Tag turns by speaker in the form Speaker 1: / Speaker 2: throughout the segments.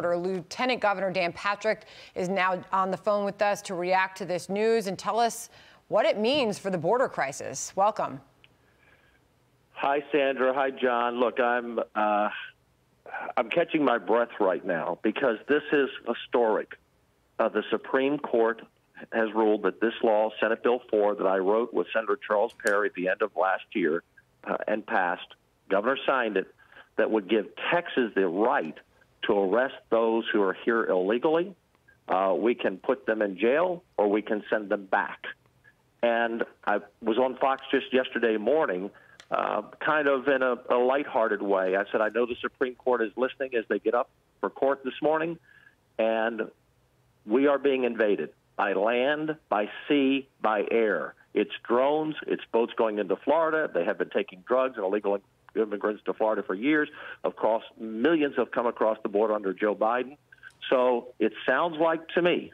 Speaker 1: Lieutenant Governor Dan Patrick is now on the phone with us to react to this news and tell us what it means for the border crisis. Welcome.
Speaker 2: Hi, Sandra. Hi, John. Look, I'm catching my breath right now because this is historic. The Supreme Court has ruled that this law, Senate Bill 4, that I wrote with Senator Charles Perry at the end of last year and passed, Governor signed it, that would give Texas the right to arrest those who are here illegally. We can put them in jail or we can send them back. And I was on Fox just yesterday morning, kind of in a lighthearted way. I said, I know the Supreme Court is listening as they get up for court this morning, and we are being invaded by land, by sea, by air. It's drones, it's boats going into Florida. They have been taking drugs and illegal immigrants to Florida for years. Of course, millions have come across the border under Joe Biden. So it sounds like to me,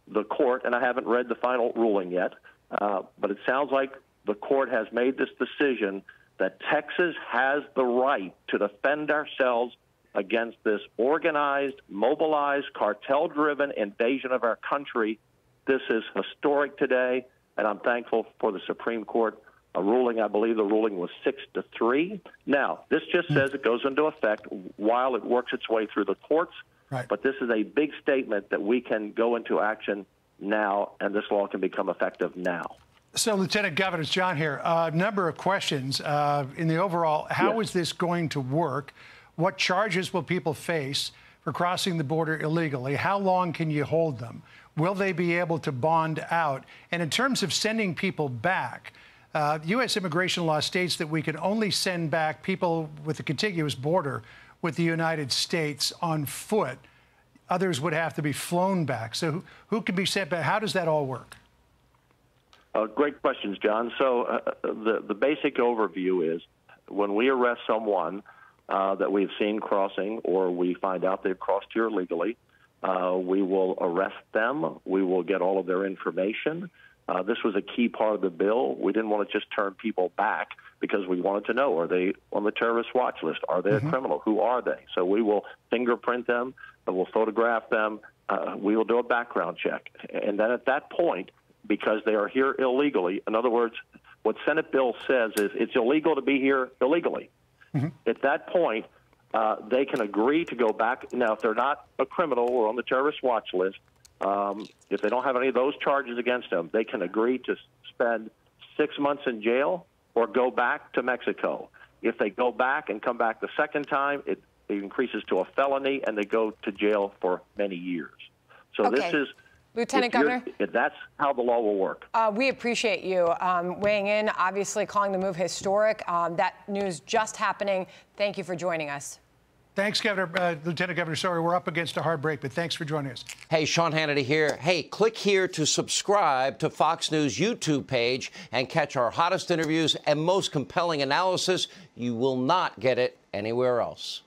Speaker 2: the court, and I haven't read the final ruling yet, but it sounds like the court has made this decision that Texas has the right to defend ourselves against this organized, mobilized, cartel-driven invasion of our country. This is historic today, and I'm thankful for the Supreme Court ruling. I believe the ruling was 6-3. Now, this just says it goes into effect while it works its way through the courts. Right. But this is a big statement that we can go into action now, and this law can become effective now.
Speaker 3: So, Lieutenant Governor, it's John here. A number of questions in the overall. How is this going to work? What charges will people face for crossing the border illegally? How long can you hold them? Will they be able to bond out? And in terms of sending people back, U.S. immigration law states that we can only send back people with a contiguous border with the United States on foot. Others would have to be flown back. So who can be sent back? How does that all work?
Speaker 2: Great questions, John. So the basic overview is when we arrest someone that we've seen crossing or we find out they've crossed here illegally, we will arrest them. We will get all of their information. This was a key part of the bill. We didn't want to just turn people back because we wanted to know, are they on the terrorist watch list? Are they a criminal? Who are they? So we will fingerprint them, we'll photograph them, we will do a background check. And then at that point, because they are here illegally, in other words, what Senate bill says is it's illegal to be here illegally. At that point, they can agree to go back. Now, if they're not a criminal or on the terrorist watch list, if they don't have any of those charges against them, they can agree to spend 6 months in jail or go back to Mexico. If they go back and come back the second time, it increases to a felony and they go to jail for many years. So this is,
Speaker 1: Lieutenant Governor,
Speaker 2: that's how the law will work.
Speaker 1: We appreciate you weighing in, obviously calling the move historic. That news just happening. Thank you for joining us.
Speaker 3: Thanks, Governor, Lieutenant Governor. Sorry, we're up against a hard break, but thanks for joining us.
Speaker 4: Hey, Sean Hannity here. Hey, click here to subscribe to Fox News YouTube page and catch our hottest interviews and most compelling analysis. You will not get it anywhere else.